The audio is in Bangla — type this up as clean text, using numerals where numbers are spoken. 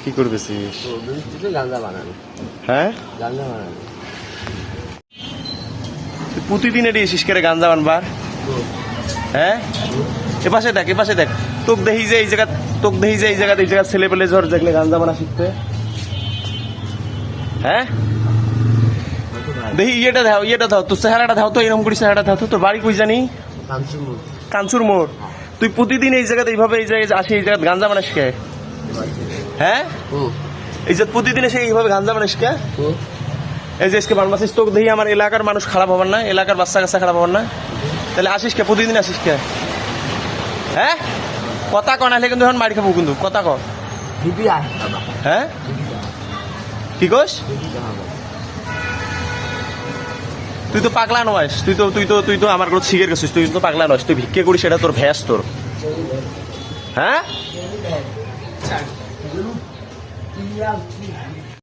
কি করবেছিস? গাঁজা বানানো। হ্যাঁ, গাঁজা বানানো। তুই প্রতিদিন এটি এসিস করে গাঞ্জা বানবার? হ্যাঁ, এপাশে দেখ, এপাশে দেখ। তোক দেখি যে এই জায়গা, তোক দেখি যে এই জায়গা ছেলে পেলে ঝড় দেখলে গাঞ্জা বানা শিখতে। হ্যাঁ, দেখি ইয়েটা দাও, তোর চেহারাটা দাও তো, এরকম করি চেহারাটা দাও তো। তোর বাড়ি কই জানি? কাঞ্চুর মোড়। তুই প্রতিদিন এই জায়গাতে এইভাবে এই জায়গায় আসি, এই জায়গায় গাঞ্জা বানা শিখে? হ্যাঁ, এই যে প্রতিদিন এসে এইভাবে গাঞ্জা বানা শিখে? এই যে আজকে বানবাসিস, তোকে দেখি আমার এলাকার মানুষ খারাপ হবার না, এলাকার বাচ্চা কাচ্চা খারাপ হবার না? তাহলে আসিস কে, প্রতিদিন আসিস কে? হ্যাঁ, কথা ক, নাহলে কিন্তু এখন মারি খাবো কিন্তু, কথা ক। হ্যাঁ, কি কস? তুই তো পাগলা নয়, তুই তো আমার কোনো শিখে গেছিস, তুই তো পাগলা নয়, তুই ভিক্ষে করিস, সেটা তোর ভ্যাস তোর। হ্যাঁ।